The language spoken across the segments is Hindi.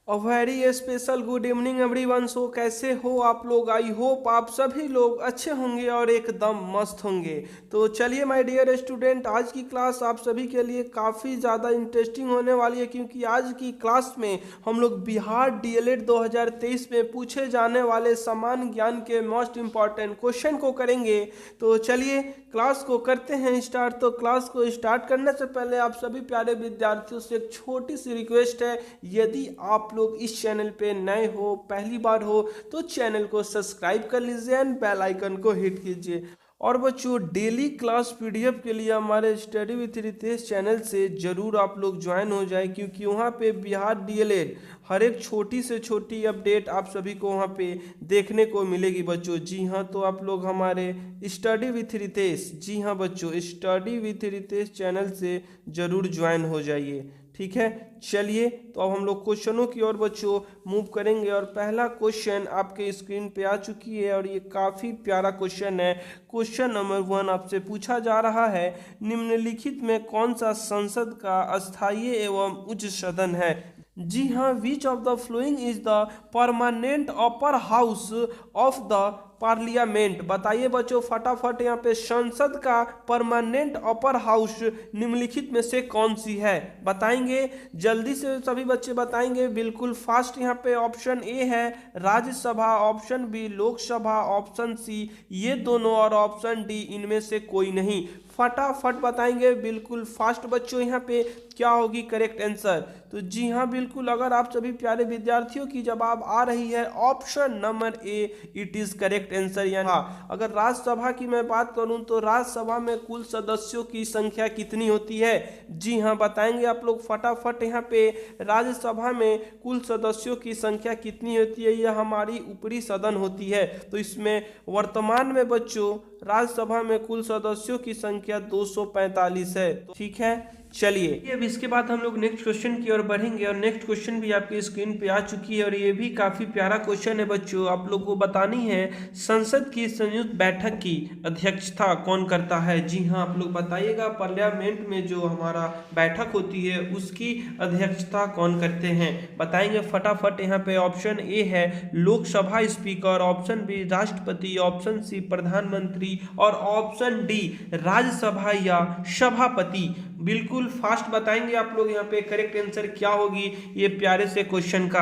अ very special good evening everyone. So कैसे हो आप लोग? आई होप आप सभी लोग अच्छे होंगे और एकदम मस्त होंगे। तो चलिए माय डियर स्टूडेंट, आज की क्लास आप सभी के लिए काफ़ी ज़्यादा इंटरेस्टिंग होने वाली है, क्योंकि आज की क्लास में हम लोग बिहार डीएलएड 2023 में पूछे जाने वाले समान ज्ञान के मोस्ट इम्पॉर्टेंट क्वेश्चन को करेंगे। तो चलिए क्लास को करते हैं स्टार्ट। तो क्लास को स्टार्ट करने से पहले आप सभी प्यारे विद्यार्थियों से एक छोटी सी रिक्वेस्ट है, यदि आप लोग इस चैनल पे नए हो, पहली बार हो, तो चैनल को सब्सक्राइब कर लीजिए एंड बेल आइकन को हिट कीजिए। और बच्चों, डेली क्लास पीडीएफ के लिए हमारे स्टडी विथ रितेश चैनल से ज़रूर आप लोग ज्वाइन हो जाए, क्योंकि वहाँ पे बिहार डीएलएड हर एक छोटी से छोटी अपडेट आप सभी को वहाँ पे देखने को मिलेगी बच्चों। जी हाँ, तो आप लोग हमारे स्टडी विथ रितेश, जी हाँ बच्चों, स्टडी विथ रितेश चैनल से ज़रूर ज्वाइन हो जाइए। ठीक है, चलिए तो अब हम लोग क्वेश्चनों की ओर बच्चों मूव करेंगे। और पहला क्वेश्चन आपके स्क्रीन पे आ चुकी है और ये काफ़ी प्यारा क्वेश्चन है। क्वेश्चन नंबर 1 आपसे पूछा जा रहा है, निम्नलिखित में कौन सा संसद का अस्थायी एवं उच्च सदन है? जी हाँ, which of the following is the permanent upper house of the parliament? बताइए बच्चों फटाफट, यहाँ पे संसद का परमानेंट अपर हाउस निम्नलिखित में से कौन सी है? बताएंगे जल्दी से सभी बच्चे बताएंगे, बिल्कुल फास्ट। यहाँ पे ऑप्शन ए है Rajya Sabha, option B Lok Sabha, option C ये दोनों, और ऑप्शन डी इनमें से कोई नहीं। फटाफट बताएंगे बिल्कुल फास्ट बच्चों, यहाँ पे क्या होगी करेक्ट आंसर? तो जी हाँ बिल्कुल, अगर आप सभी प्यारे विद्यार्थियों की जवाब आ रही है option number A, it is correct answer. यानी हाँ, अगर राज्यसभा की मैं बात करूं तो राज्यसभा में कुल सदस्यों की संख्या कितनी होती है? जी हाँ बताएंगे आप लोग फटाफट, यहाँ पे राज्यसभा में कुल सदस्यों की संख्या कितनी होती है? यह हमारी ऊपरी सदन होती है। तो इसमें वर्तमान में बच्चों राज्यसभा में कुल सदस्यों की संख्या 245 है। तो ठीक है, चलिए अब इसके बाद हम लोग नेक्स्ट क्वेश्चन की ओर बढ़ेंगे। और नेक्स्ट क्वेश्चन भी आपकी स्क्रीन पे आ चुकी है और ये भी काफी प्यारा क्वेश्चन है बच्चों। आप लोग को बतानी है संसद की संयुक्त बैठक की अध्यक्षता कौन करता है? जी हाँ, आप लोग बताइएगा पार्लियामेंट में जो हमारा बैठक होती है उसकी अध्यक्षता कौन करते हैं? बताएंगे फटाफट। यहाँ पे ऑप्शन ए है लोकसभा स्पीकर, ऑप्शन बी राष्ट्रपति, ऑप्शन सी प्रधानमंत्री, और ऑप्शन डी राज्यसभा या सभापति। बिल्कुल फास्ट बताएंगे आप लोग, यहाँ पे करेक्ट आंसर क्या होगी ये प्यारे से क्वेश्चन का?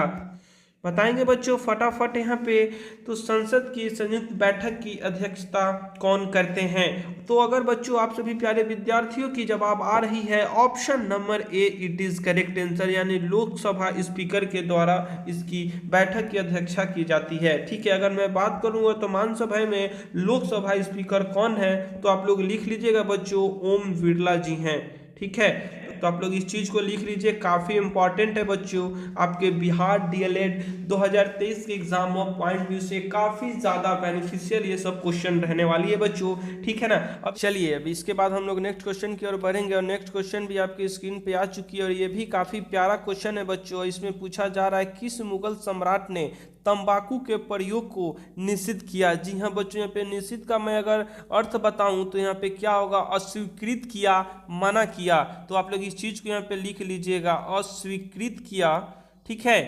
बताएंगे बच्चों फटाफट यहाँ पे। तो संसद की संयुक्त बैठक की अध्यक्षता कौन करते हैं? तो अगर बच्चों आप सभी प्यारे विद्यार्थियों की जवाब आ रही है option number A, it is correct answer, यानी लोकसभा स्पीकर के द्वारा इसकी बैठक की अध्यक्षता की जाती है। ठीक है, अगर मैं बात करूँ वर्तमान सभा में लोकसभा स्पीकर कौन है, तो आप लोग लिख लीजिएगा बच्चों, ओम बिरला जी हैं। ठीक है, तो आप लोग इस चीज को लिख लीजिए, काफी इंपॉर्टेंट है बच्चों, आपके बिहार डीएलएड 2023 के एग्जाम ऑफ पॉइंट व्यू से काफी ज्यादा बेनिफिशियल ये सब क्वेश्चन रहने वाली है बच्चों। ठीक है ना? अब चलिए अब इसके बाद हम लोग नेक्स्ट क्वेश्चन की ओर बढ़ेंगे। और नेक्स्ट क्वेश्चन भी आपकी स्क्रीन पे आ चुकी है और ये भी काफी प्यारा क्वेश्चन है बच्चों। इसमें पूछा जा रहा है, किस मुगल सम्राट ने तंबाकू के प्रयोग को निषिद्ध किया? जी हाँ बच्चों, यहाँ पे निषिद्ध का मैं अगर अर्थ बताऊं तो यहाँ पे क्या होगा? अस्वीकृत किया, मना किया। तो आप लोग इस चीज को यहाँ पे लिख लीजिएगा, अस्वीकृत किया। ठीक है,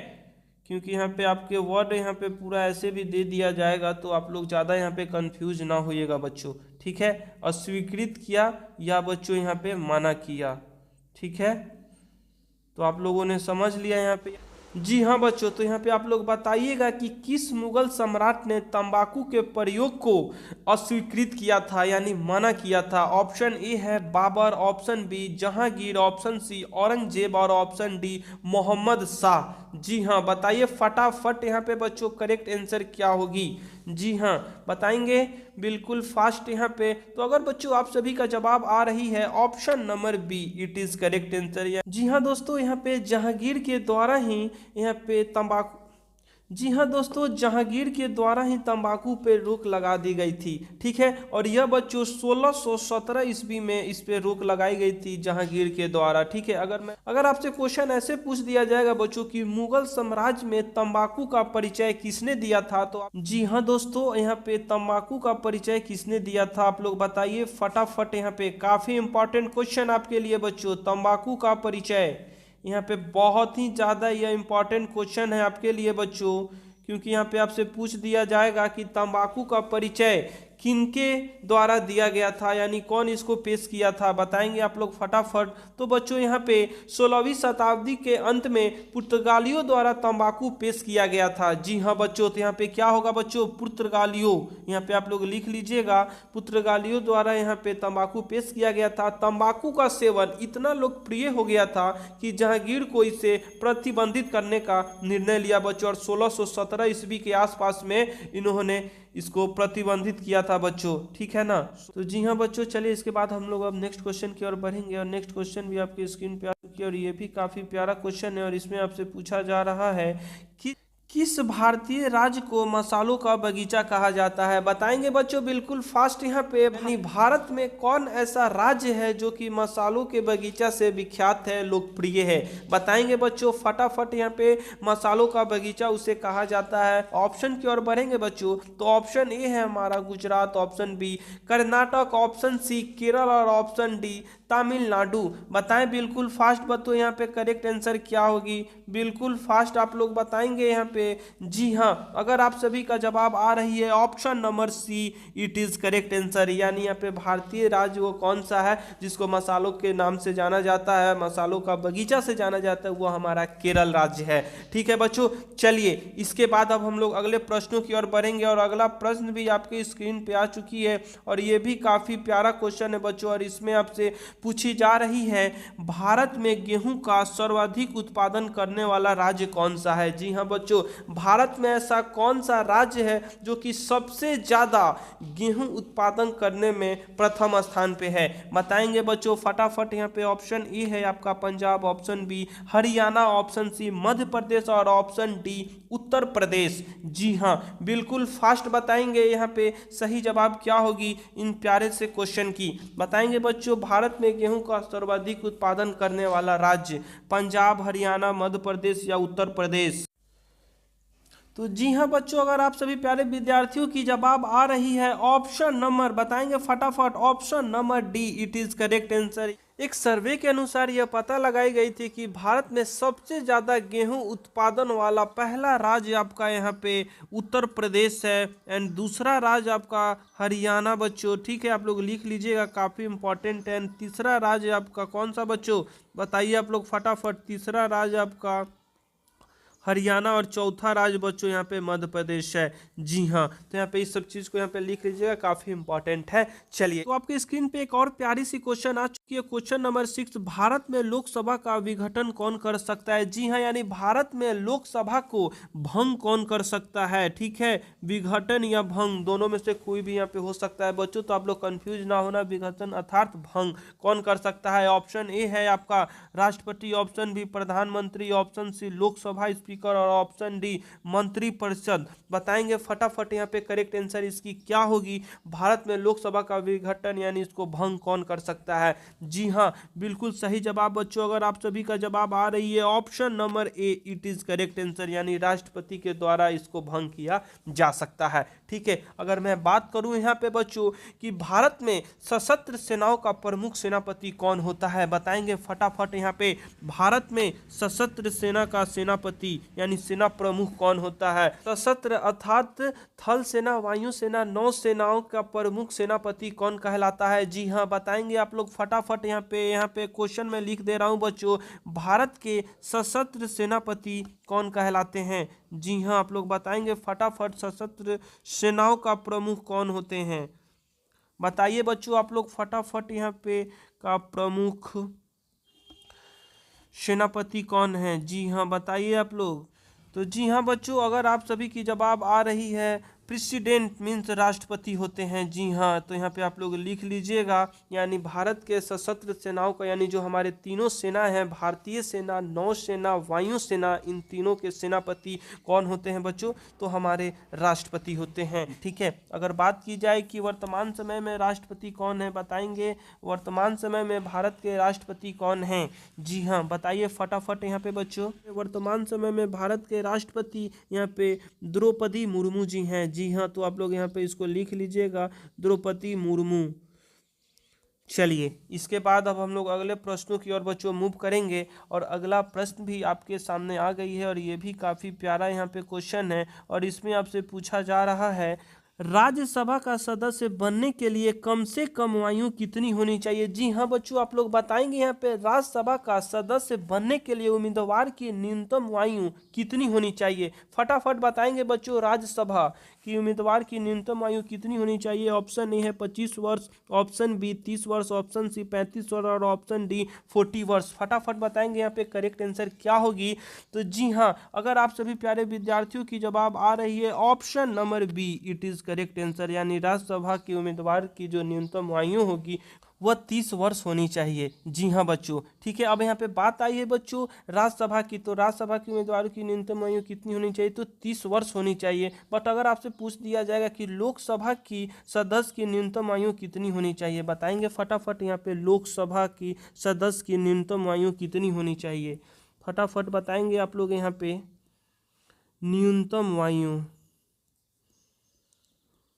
क्योंकि यहाँ पे आपके वर्ड यहाँ पे पूरा ऐसे भी दे दिया जाएगा तो आप लोग ज़्यादा यहाँ पे कंफ्यूज ना होइएगा बच्चों। ठीक है, अस्वीकृत किया या बच्चों यहाँ पे मना किया। ठीक है, तो आप लोगों ने समझ लिया यहाँ पे। जी हाँ बच्चों, तो यहाँ पे आप लोग बताइएगा कि किस मुगल सम्राट ने तंबाकू के प्रयोग को अस्वीकृत किया था, यानी मना किया था? ऑप्शन ए है Babar, option B Jahangir, option C Aurangzeb, और ऑप्शन डी मोहम्मद शाह। जी हाँ बताइए फटाफट, यहाँ पे बच्चों करेक्ट आंसर क्या होगी? जी हाँ बताएंगे बिल्कुल फास्ट यहाँ पे। तो अगर बच्चों आप सभी का जवाब आ रही है option number B, it is correct answer. जी हाँ दोस्तों, यहाँ पे जहांगीर के द्वारा ही यहाँ पे तंबाकू, जी हाँ दोस्तों, जहांगीर के द्वारा ही तंबाकू पे रोक लगा दी गई थी। ठीक है, और यह बच्चों 1617 ईस्वी में इस पे रोक लगाई गई थी जहांगीर के द्वारा। ठीक है, अगर आपसे क्वेश्चन ऐसे पूछ दिया जाएगा बच्चों कि मुगल साम्राज्य में तंबाकू का परिचय किसने दिया था, तो जी हाँ दोस्तों, यहाँ पे तंबाकू का परिचय किसने दिया था आप लोग बताइए फटाफट। यहाँ पे काफी इंपॉर्टेंट क्वेश्चन आपके लिए बच्चों, तंबाकू का परिचय यहाँ पे बहुत ही ज़्यादा यह इम्पॉर्टेंट क्वेश्चन है आपके लिए बच्चों, क्योंकि यहाँ पे आपसे पूछ दिया जाएगा कि तंबाकू का परिचय किनके द्वारा दिया गया था, यानी कौन इसको पेश किया था, बताएंगे आप लोग फटाफट। तो बच्चों यहाँ पे 16वीं शताब्दी के अंत में पुर्तगालियों द्वारा तंबाकू पेश किया गया था। जी हाँ बच्चों, तो यहाँ पे क्या होगा बच्चों, पुर्तगालियों, यहाँ पे आप लोग लिख लीजिएगा, पुर्तगालियों द्वारा यहाँ पे तंबाकू पेश किया गया था। तंबाकू का सेवन इतना लोकप्रिय हो गया था कि जहांगीर को इसे प्रतिबंधित करने का निर्णय लिया बच्चों, और 1617 ईस्वी के आसपास में इन्होंने इसको प्रतिबंधित किया था बच्चों, ठीक है ना। तो जी हाँ बच्चों, चलिए इसके बाद हम लोग अब नेक्स्ट क्वेश्चन की ओर बढ़ेंगे, और नेक्स्ट क्वेश्चन भी आपकी स्क्रीन पे आ चुकी है, और ये भी काफ़ी प्यारा क्वेश्चन है, और इसमें आपसे पूछा जा रहा है कि किस भारतीय राज्य को मसालों का बगीचा कहा जाता है, बताएंगे बच्चों बिल्कुल फास्ट यहाँ पे। यानी भारत में कौन ऐसा राज्य है जो कि मसालों के बगीचा से विख्यात है, लोकप्रिय है, बताएंगे बच्चों फटाफट। यहाँ पे मसालों का बगीचा उसे कहा जाता है। ऑप्शन की ओर बढ़ेंगे बच्चों, तो ऑप्शन ए है हमारा Gujarat, option B Karnataka, option C Kerala, और ऑप्शन डी तमिलनाडु। बताएं बिल्कुल फास्ट बच्चों, यहाँ पे करेक्ट आंसर क्या होगी, बिल्कुल फास्ट आप लोग बताएंगे यहाँ पे। जी हाँ, अगर आप सभी का जवाब आ रही है option number C, it is correct answer. यानी यहाँ पे भारतीय राज्य वो कौन सा है जिसको मसालों के नाम से जाना जाता है, मसालों का बगीचा से जाना जाता है, वो हमारा केरल राज्य है, ठीक है बच्चों। चलिए इसके बाद अब हम लोग अगले प्रश्नों की ओर बढ़ेंगे, और अगला प्रश्न भी आपके स्क्रीन पे आ चुकी है, और ये भी काफी प्यारा क्वेश्चन है बच्चों, और इसमें आपसे पूछी जा रही है भारत में गेहूं का सर्वाधिक उत्पादन करने वाला राज्य कौन सा है। जी हाँ बच्चों, भारत में ऐसा कौन सा राज्य है जो कि सबसे ज्यादा गेहूं उत्पादन करने में प्रथम स्थान पे है, बताएंगे बच्चों फटाफट। यहाँ पे ऑप्शन ए है आपका Punjab, option B Haryana, option C Madhya Pradesh, और ऑप्शन डी उत्तर प्रदेश। जी हाँ बिल्कुल फास्ट बताएंगे यहाँ पे सही जवाब क्या होगी इन प्यारे से क्वेश्चन की, बताएंगे बच्चों। भारत में गेहूं का सर्वाधिक उत्पादन करने वाला राज्य पंजाब, हरियाणा, मध्य प्रदेश या उत्तर प्रदेश। तो जी हाँ बच्चों, अगर आप सभी प्यारे विद्यार्थियों की जवाब आ रही है ऑप्शन नंबर, बताएंगे फटाफट, option number D, it is correct answer. एक सर्वे के अनुसार यह पता लगाई गई थी कि भारत में सबसे ज़्यादा गेहूं उत्पादन वाला पहला राज्य आपका यहाँ पे उत्तर प्रदेश है, एंड दूसरा राज्य आपका हरियाणा बच्चों, ठीक है, आप लोग लिख लीजिएगा, काफ़ी इंपॉर्टेंट है। तीसरा राज्य आपका कौन सा बच्चों, बताइए आप लोग फटाफट। तीसरा राज्य आपका हरियाणा, और चौथा राज्य बच्चों यहाँ पे मध्य प्रदेश है। जी हाँ, तो यहाँ पे इस सब चीज़ को यहाँ पे लिख लीजिएगा, काफ़ी इंपॉर्टेंट है। चलिए तो आपके स्क्रीन पे एक और प्यारी सी क्वेश्चन आ चुकी है, क्वेश्चन नंबर 6, भारत में लोकसभा का विघटन कौन कर सकता है। जी हाँ, यानी भारत में लोकसभा को भंग कौन कर सकता है, ठीक है, विघटन या भंग दोनों में से कोई भी यहाँ पे हो सकता है बच्चों, तो आप लोग कंफ्यूज ना होना, विघटन अर्थात भंग कौन कर सकता है। ऑप्शन ए है आपका राष्ट्रपति, ऑप्शन बी प्रधानमंत्री, ऑप्शन सी लोकसभा स्पीकर, और ऑप्शन डी मंत्रिपरिषद। बताएंगे फटाफट यहाँ पे करेक्ट आंसर इसकी क्या होगी, भारत में लोकसभा का विघटन यानी इसको भंग कौन कर सकता है। जी हाँ बिल्कुल सही जवाब बच्चों, अगर आप सभी का जवाब आ रही है option number A, it is correct answer, यानी राष्ट्रपति के द्वारा इसको भंग किया जा सकता है, ठीक है। अगर मैं बात करूं यहाँ पे बच्चों कि भारत में सशस्त्र सेनाओं का प्रमुख सेनापति कौन होता है, बताएंगे फटाफट यहाँ पे। भारत में सशस्त्र सेना का सेनापति यानी सेना प्रमुख कौन होता है। सशस्त्र अर्थात थल सेना, वायु सेना, नौ सेनाओं का प्रमुख सेनापति कौन कहलाता है। जी हाँ बताएंगे आप लोग फटाफट। यहाँ पे क्वेश्चन में लिख दे रहा हूँ बच्चों, भारत के सशस्त्र सेनापति कौन कहलाते हैं। जी हाँ आप लोग बताएंगे फटाफट, सशस्त्र सेनाओं का प्रमुख कौन होते हैं, बताइए बच्चों आप लोग फटाफट। यहाँ पे का प्रमुख सेनापति कौन है, जी हाँ बताइए आप लोग। तो जी हाँ बच्चों, अगर आप सभी की जवाब आ रही है प्रेसिडेंट मीन्स राष्ट्रपति होते हैं। जी हाँ, तो यहाँ पे आप लोग लिख लीजिएगा, यानी भारत के सशस्त्र सेनाओं का यानी जो हमारे तीनों सेना हैं, भारतीय सेना, नौसेना, वायु सेना, इन तीनों के सेनापति कौन होते हैं बच्चों, तो हमारे राष्ट्रपति होते हैं, ठीक है। अगर बात की जाए कि वर्तमान समय में राष्ट्रपति कौन है, बताएंगे वर्तमान समय में भारत के राष्ट्रपति कौन हैं। जी हाँ बताइए फटाफट यहाँ पे बच्चों। वर्तमान समय में भारत के राष्ट्रपति यहाँ पे द्रौपदी मुर्मू जी हैं। जी हाँ, तो आप लोग यहाँ पे इसको लिख लीजिएगा, द्रौपदी मुर्मू, चलिए इसके बाद अब हम लोग अगले प्रश्नों की ओर बच्चों मूव करेंगे और अगला प्रश्न भी आपके सामने आ गई है और ये भी काफ़ी प्यारा यहाँ पे क्वेश्चन है और इसमें आपसे पूछा जा रहा है राज्यसभा का सदस्य बनने के लिए कम से कम आयु कितनी होनी चाहिए। जी हाँ बच्चों, आप लोग बताएंगे यहाँ पे राज्यसभा का सदस्य बनने के लिए उम्मीदवार की न्यूनतम आयु कितनी होनी चाहिए। फटाफट बताएंगे बच्चों, राज्यसभा की उम्मीदवार की न्यूनतम आयु कितनी होनी चाहिए। ऑप्शन ए है 25 वर्ष, ऑप्शन बी 30 वर्ष, ऑप्शन सी 35 वर्ष और ऑप्शन डी 40 वर्ष। फटाफट बताएंगे यहाँ पे करेक्ट आंसर क्या होगी। तो जी हाँ, अगर आप सभी प्यारे विद्यार्थियों की जवाब आ रही है option number B, it is correct answer, यानी राज्यसभा के उम्मीदवार की जो न्यूनतम आयु होगी वह 30 वर्ष होनी चाहिए। जी हाँ बच्चों, ठीक है। अब यहाँ पे बात आई है बच्चों राज्यसभा की, तो राज्यसभा के उम्मीदवारों की न्यूनतम आयु कितनी होनी चाहिए, तो 30 वर्ष होनी चाहिए। बट अगर आपसे पूछ दिया जाएगा कि लोकसभा की सदस्य की न्यूनतम आयु कितनी होनी चाहिए, बताएंगे फटाफट यहाँ पे लोकसभा की सदस्य की न्यूनतम आयु कितनी होनी चाहिए। फटाफट बताएंगे आप लोग यहाँ पे न्यूनतम आयु,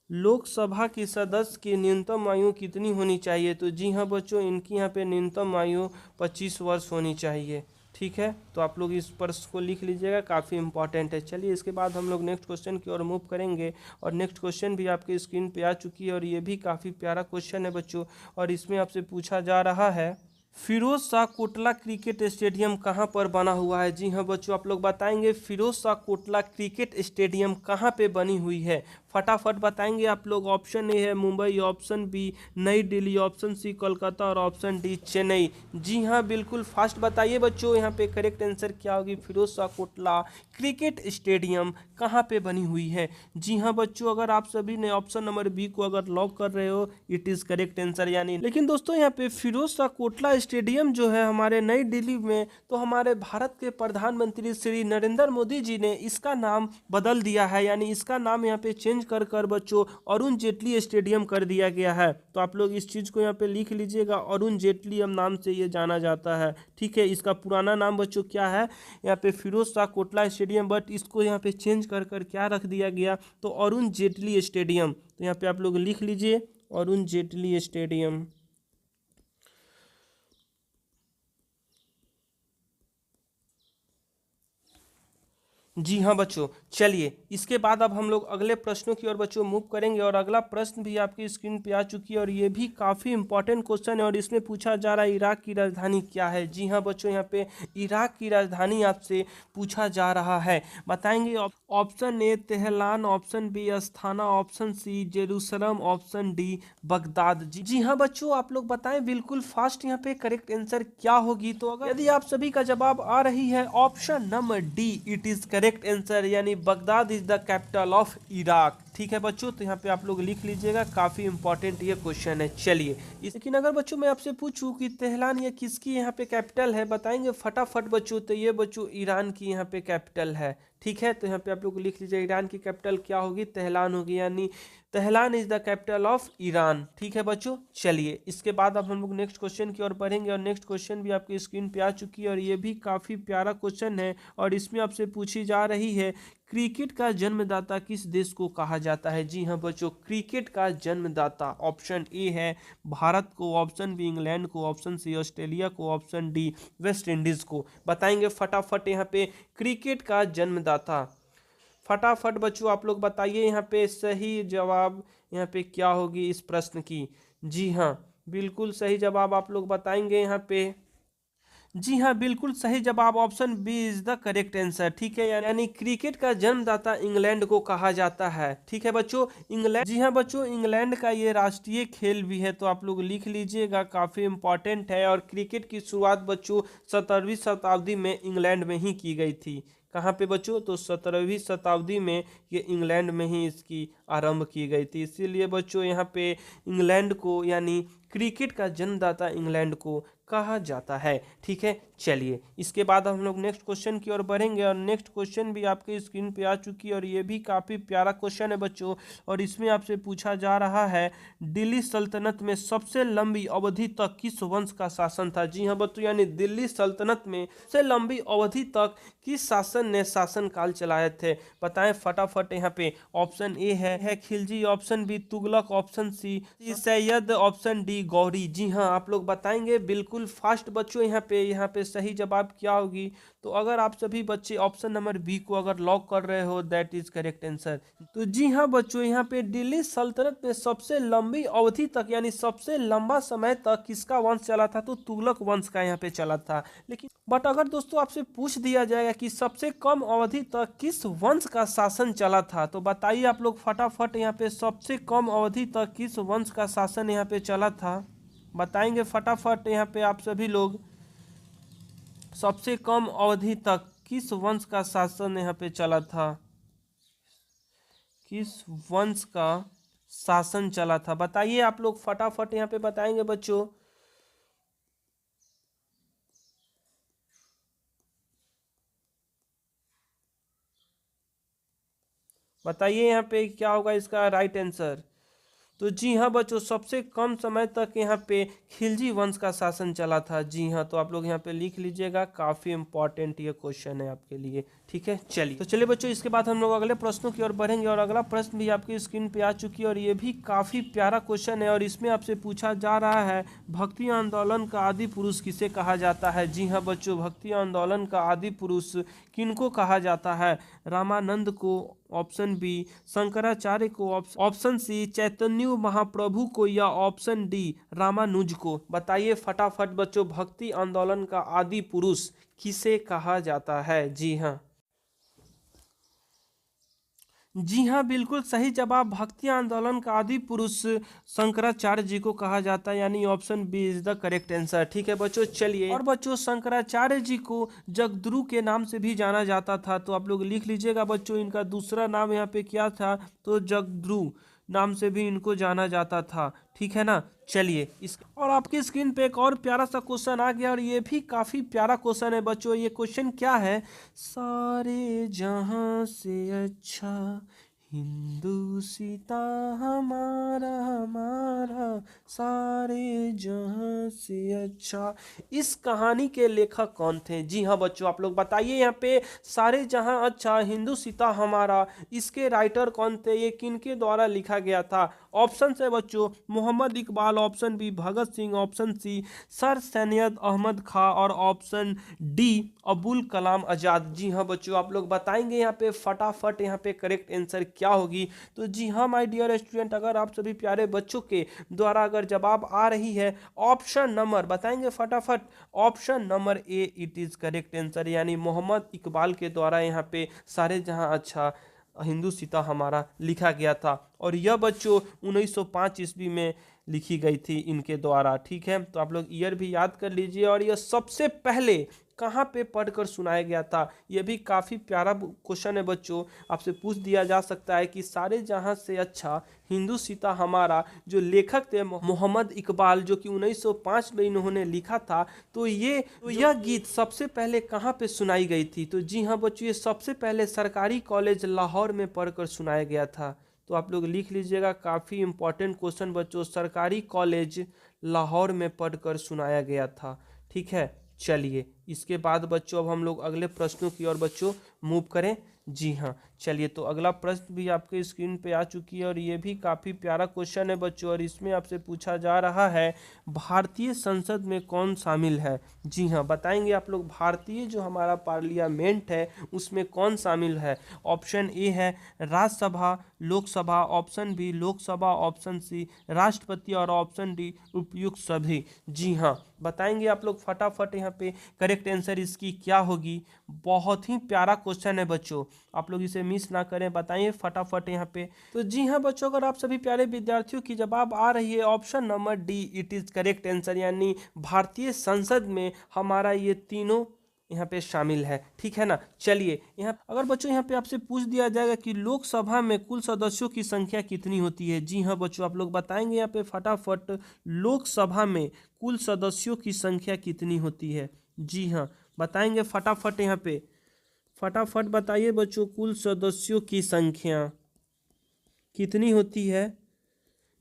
लोकसभा की सदस्य की न्यूनतम आयु कितनी होनी चाहिए। तो जी हाँ बच्चों, इनकी यहाँ पे न्यूनतम आयु 25 वर्ष होनी चाहिए। ठीक है, तो आप लोग इस प्रश्न को लिख लीजिएगा, काफ़ी इंपॉर्टेंट है। चलिए इसके बाद हम लोग नेक्स्ट क्वेश्चन की ओर मूव करेंगे और नेक्स्ट क्वेश्चन भी आपके स्क्रीन पे आ चुकी है और ये भी काफ़ी प्यारा क्वेश्चन है बच्चों और इसमें आपसे पूछा जा रहा है फिरोज शाह कोटला क्रिकेट स्टेडियम कहाँ पर बना हुआ है। जी हाँ बच्चों, आप लोग बताएंगे फिरोज शाह कोटला क्रिकेट स्टेडियम कहाँ पे बनी हुई है। फटाफट बताएंगे आप लोग। ऑप्शन ए है मुंबई, ऑप्शन बी नई दिल्ली, ऑप्शन सी कोलकाता और ऑप्शन डी चेन्नई। जी हाँ, बिल्कुल फास्ट बताइए बच्चों, यहाँ पे करेक्ट आंसर क्या होगी। फिरोज शाह कोटला क्रिकेट स्टेडियम कहाँ पे बनी हुई है। जी हाँ बच्चों, अगर आप सभी ने ऑप्शन नंबर बी को अगर लॉक कर रहे हो, इट इज़ करेक्ट आंसर यानी। लेकिन दोस्तों यहाँ पे फिरोज शाह कोटला स्टेडियम जो है हमारे नई दिल्ली में, तो हमारे भारत के प्रधानमंत्री श्री नरेंद्र मोदी जी ने इसका नाम बदल दिया है, यानी इसका नाम यहाँ पे चेंज कर बच्चों अरुण जेटली स्टेडियम कर दिया गया है। तो आप लोग इस चीज़ को यहाँ पे लिख लीजिएगा, अरुण जेटली नाम से ये जाना जाता है। ठीक है, इसका पुराना नाम बच्चों क्या है, यहाँ पे फिरोज शाह कोटला स्टेडियम, बट इसको यहाँ पे चेंज कर क्या रख दिया गया, तो अरुण जेटली स्टेडियम। तो यहाँ पे आप लोग लिख लीजिए अरुण जेटली स्टेडियम। जी हाँ बच्चों, चलिए इसके बाद अब हम लोग अगले प्रश्नों की ओर बच्चों मूव करेंगे और अगला प्रश्न भी आपकी स्क्रीन पे आ चुकी है और ये भी काफ़ी इंपॉर्टेंट क्वेश्चन है और इसमें पूछा जा रहा है इराक की राजधानी क्या है। जी हाँ बच्चों, यहाँ पे इराक की राजधानी आपसे पूछा जा रहा है, बताएंगे। Option A Tehran, option B Astana, option C Jerusalem, option D Baghdad. जी हाँ बच्चों, आप लोग बताएं बिल्कुल फास्ट यहाँ पे करेक्ट आंसर क्या होगी। तो अगर यदि आप सभी का जवाब आ रही है option number D, it is correct answer, यानी Baghdad is the capital of Iraq. ठीक है बच्चों, तो यहाँ पे आप लोग लिख लीजिएगा, काफ़ी इंपॉर्टेंट ये क्वेश्चन है। चलिए लेकिन अगर बच्चों मैं आपसे पूछूं कि तेहरान ये किसकी यहाँ पे कैपिटल है, बताएंगे फटाफट बच्चों। तो ये बच्चों ईरान की यहाँ पे कैपिटल है। ठीक है, तो यहाँ पे आप लोग लिख लीजिए ईरान की कैपिटल क्या होगी, तेहरान होगी, यानी Tehran is the capital of Iran. ठीक है बच्चों, चलिए इसके बाद अब हम लोग नेक्स्ट क्वेश्चन की ओर बढ़ेंगे और नेक्स्ट क्वेश्चन भी आपकी स्क्रीन पे आ चुकी है और ये भी काफ़ी प्यारा क्वेश्चन है और इसमें आपसे पूछी जा रही है क्रिकेट का जन्मदाता किस देश को कहा जाता है। जी हाँ बच्चों, क्रिकेट का जन्मदाता ऑप्शन ए है भारत को, ऑप्शन बी इंग्लैंड को, ऑप्शन सी ऑस्ट्रेलिया को, ऑप्शन डी वेस्ट इंडीज को। बताएंगे फटाफट यहाँ पे क्रिकेट का जन्मदाता। फटाफट बच्चों आप लोग बताइए यहाँ पे सही जवाब यहाँ पे क्या होगी इस प्रश्न की। जी हाँ, बिल्कुल सही जवाब आप लोग बताएंगे यहाँ पे। जी हाँ, बिल्कुल सही जवाब option B is the correct answer. ठीक है, यानी क्रिकेट का जन्मदाता इंग्लैंड को कहा जाता है। ठीक है बच्चों, इंग्लैंड, जी हाँ बच्चों, इंग्लैंड का ये राष्ट्रीय खेल भी है, तो आप लोग लिख लीजिएगा, काफ़ी इंपॉर्टेंट है। और क्रिकेट की शुरुआत बच्चों 17वीं शताब्दी में इंग्लैंड में ही की गई थी। कहाँ पे बच्चों, तो 17वीं शताब्दी में ये इंग्लैंड में ही इसकी आरंभ की गई थी। इसीलिए बच्चों यहाँ पे इंग्लैंड को, यानी क्रिकेट का जन्मदाता इंग्लैंड को कहा जाता है। ठीक है, चलिए इसके बाद हम लोग नेक्स्ट क्वेश्चन की ओर बढ़ेंगे और नेक्स्ट क्वेश्चन भी आपके स्क्रीन पे आ चुकी है और ये भी काफ़ी प्यारा क्वेश्चन है बच्चों। और इसमें आपसे पूछा जा रहा है दिल्ली सल्तनत में सबसे लंबी अवधि तक किस वंश का शासन था। जी हाँ बच्चों, यानी दिल्ली सल्तनत में सबसे लंबी अवधि तक किस शासन ने शासन काल चलाए थे, बताएं फटाफट। यहाँ पे ऑप्शन ए है Khilji, option B Tughlaq, option C Sayyid, option D Ghori. जी हाँ, आप लोग बताएंगे बिल्कुल फास्ट बच्चों। यहाँ पे सही जवाब क्या होगी? तो अगर आप सभी बच्चे ऑप्शन नंबर बी को अगर लॉक कर रहे हो, दैट इज करेक्ट आंसर। तो जी हाँ बच्चों, यहाँ पे दिल्ली सल्तनत में सबसे लंबी अवधि तक यानी सबसे लंबा समय तक किसका वंश चला था? तो तुगलक वंश का यहाँ पे चला था। लेकिन बट अगर दोस्तों आपसे पूछ दिया जाएगा कि सबसे कम अवधि तक किस वंश का शासन चला था, तो बताइए आप लोग फटाफट। यहाँ पे सबसे कम अवधि तक किस वंश का शासन यहाँ पे चला था, बताएंगे फटाफट। यहाँ पे आप सभी लोग सबसे कम अवधि तक किस वंश का शासन यहाँ पे चला था, किस वंश का शासन चला था, बताइए आप लोग फटाफट। यहाँ पे बताएंगे बच्चों। बताइए यहाँ पे क्या होगा इसका राइट आंसर। तो जी हाँ बच्चों, सबसे कम समय तक यहाँ पे खिलजी वंश का शासन चला था। जी हाँ, तो आप लोग यहाँ पे लिख लीजिएगा, काफ़ी इंपॉर्टेंट ये क्वेश्चन है आपके लिए। ठीक है, चलिए बच्चों, इसके बाद हम लोग अगले प्रश्नों की ओर बढ़ेंगे और अगला प्रश्न भी आपकी स्क्रीन पे आ चुकी है और ये भी काफ़ी प्यारा क्वेश्चन है और इसमें आपसे पूछा जा रहा है भक्ति आंदोलन का आदि पुरुष किसे कहा जाता है। जी हाँ बच्चों, भक्ति आंदोलन का आदि पुरुष किनको कहा जाता है? रामानंद को, ऑप्शन बी शंकराचार्य को, ऑप्शन सी चैतन्य महाप्रभु को, या ऑप्शन डी रामानुज को। बताइए फटाफट बच्चों, भक्ति आंदोलन का आदि पुरुष किसे कहा जाता है? जी हाँ, बिल्कुल सही जवाब। भक्ति आंदोलन का आदि पुरुष शंकराचार्य जी को कहा जाता है, यानी option B is the correct answer. ठीक है बच्चों, चलिए। और बच्चों, शंकराचार्य जी को जगद्रु के नाम से भी जाना जाता था, तो आप लोग लिख लीजिएगा बच्चों, इनका दूसरा नाम यहाँ पे क्या था? तो जगद्रु नाम से भी इनको जाना जाता था। ठीक है ना, चलिए इस और आपकी स्क्रीन पे एक और प्यारा सा क्वेश्चन आ गया और ये भी काफी प्यारा क्वेश्चन है बच्चों। ये क्वेश्चन क्या है? सारे जहां से अच्छा हिंदू सीता हमारा हमारा, सारे जहां से अच्छा। इस कहानी के लेखक कौन थे? जी हाँ बच्चों, आप लोग बताइए। यहाँ पे सारे जहां अच्छा हिंदू सीता हमारा, इसके राइटर कौन थे? ये किनके द्वारा लिखा गया था? ऑप्शन है बच्चों Mohammad Iqbal, option B Bhagat Singh, option C Sir Syed Ahmed Khan और ऑप्शन डी अबुल कलाम आजाद। जी हाँ बच्चों, आप लोग बताएंगे यहाँ पे फटाफट। यहाँ पे करेक्ट आंसर क्या होगी? तो जी हाँ माय डियर स्टूडेंट, अगर आप सभी प्यारे बच्चों के द्वारा अगर जवाब आ रही है ऑप्शन नंबर, बताएंगे फटाफट, option number A it is correct answer, यानी मोहम्मद इकबाल के द्वारा यहाँ पे सारे जहां अच्छा हिंदू सीता हमारा लिखा गया था और यह बच्चों 1905 ईस्वी में लिखी गई थी इनके द्वारा। ठीक है, तो आप लोग ईयर भी याद कर लीजिए और यह सबसे पहले कहाँ पे पढ़कर सुनाया गया था? यह भी काफ़ी प्यारा क्वेश्चन है बच्चों। आपसे पूछ दिया जा सकता है कि सारे जहां से अच्छा हिंदू सीता हमारा जो लेखक थे मोहम्मद इकबाल, जो कि 1905 में इन्होंने लिखा था, तो यह गीत सबसे पहले कहाँ पे सुनाई गई थी? तो जी हाँ बच्चों, ये सबसे पहले सरकारी कॉलेज लाहौर में पढ़कर सुनाया गया था। तो आप लोग लिख लीजिएगा, काफ़ी इंपॉर्टेंट क्वेश्चन बच्चों, सरकारी कॉलेज लाहौर में पढ़कर सुनाया गया था। ठीक है, चलिए इसके बाद बच्चों अब हम लोग अगले प्रश्नों की ओर बच्चों मूव करें। जी हाँ, चलिए तो अगला प्रश्न भी आपके स्क्रीन पे आ चुकी है और ये भी काफ़ी प्यारा क्वेश्चन है बच्चों और इसमें आपसे पूछा जा रहा है भारतीय संसद में कौन शामिल है? जी हाँ, बताएंगे आप लोग, भारतीय जो हमारा पार्लियामेंट है उसमें कौन शामिल है? ऑप्शन ए है Rajya Sabha, Lok Sabha, option B Lok Sabha, option C राष्ट्रपति और ऑप्शन डी उपयुक्त सभी। जी हाँ, बताएंगे आप लोग फटाफट। यहाँ पे करेक्ट आंसर इसकी क्या होगी? बहुत ही प्यारा क्वेश्चन है बच्चों, आप लोग इसे मिस ना करें, बताइए फटाफट यहाँ पे। तो जी हाँ बच्चों, अगर आप सभी प्यारे विद्यार्थियों की जवाब आ रही है option number D it is correct answer, यानी भारतीय संसद में हमारा ये तीनों यहाँ पे शामिल है, ठीक है ना। चलिए यहाँ अगर बच्चों यहाँ पे आपसे पूछ दिया जाएगा कि लोकसभा में कुल सदस्यों की संख्या कितनी होती है, जी हाँ बच्चों आप लोग बताएंगे यहाँ पे फटाफट, लोकसभा में कुल सदस्यों की संख्या कितनी होती है, जी हाँ बताएंगे फटाफट, यहाँ पे फटाफट बताइए बच्चों, कुल सदस्यों की संख्या कितनी होती है।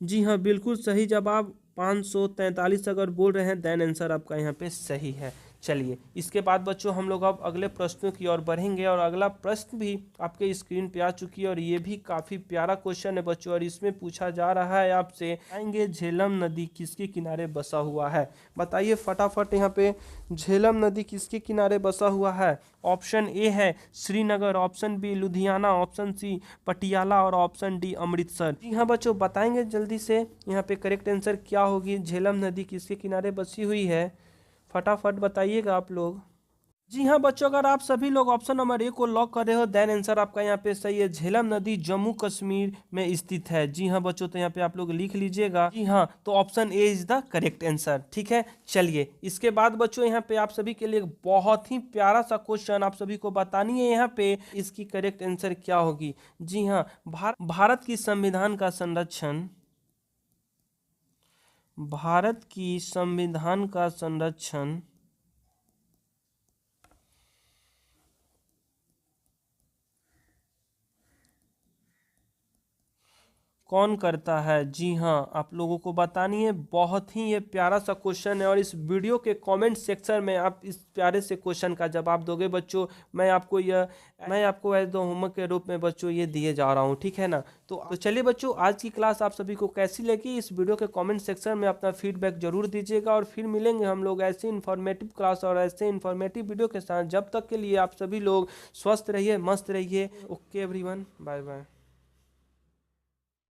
जी हाँ बिल्कुल सही जवाब 543 अगर बोल रहे हैं, देन आंसर आपका यहाँ पे सही है। चलिए इसके बाद बच्चों हम लोग अब अगले प्रश्नों की ओर बढ़ेंगे, और अगला प्रश्न भी आपके स्क्रीन पे आ चुकी है, और ये भी काफ़ी प्यारा क्वेश्चन है बच्चों, और इसमें पूछा जा रहा है आपसे, आएंगे झेलम नदी किसके किनारे बसा हुआ है, बताइए फटाफट यहाँ पे, झेलम नदी किसके किनारे बसा हुआ है। ऑप्शन ए है Srinagar, option B Ludhiana, option C Patiala, और ऑप्शन डी अमृतसर। जी हाँ बच्चों बताएंगे जल्दी से यहाँ पे करेक्ट आंसर क्या होगी, झेलम नदी किसके किनारे बसी हुई है, फटाफट बताइएगा आप लोग। जी हाँ बच्चों अगर आप सभी लोग ऑप्शन नंबर ए को लॉक कर रहे हो, देन आंसर आपका यहाँ पे सही है, झेलम नदी जम्मू कश्मीर में स्थित है। जी हाँ बच्चों तो यहाँ पे आप लोग लिख लीजिएगा, जी हाँ तो option A is the correct answer, ठीक है। चलिए इसके बाद बच्चों यहाँ पे आप सभी के लिए एक बहुत ही प्यारा सा क्वेश्चन आप सभी को बतानी है, यहाँ पे इसकी करेक्ट आंसर क्या होगी। जी हाँ भारत की संविधान का संरक्षण, भारत की संविधान का संरक्षण कौन करता है। जी हाँ आप लोगों को बतानी है, बहुत ही ये प्यारा सा क्वेश्चन है, और इस वीडियो के कमेंट सेक्शन में आप इस प्यारे से क्वेश्चन का जवाब दोगे बच्चों। मैं आपको एज द होमवर्क के रूप में बच्चों ये दिए जा रहा हूँ, ठीक है ना। तो चलिए बच्चों आज की क्लास आप सभी को कैसी लगी, इस वीडियो के कमेंट सेक्शन में अपना फीडबैक जरूर दीजिएगा, और फिर मिलेंगे हम लोग ऐसे इन्फॉर्मेटिव क्लास और ऐसे इन्फॉर्मेटिव वीडियो के साथ। जब तक के लिए आप सभी लोग स्वस्थ रहिए, मस्त रहिए। Okay everyone, bye bye.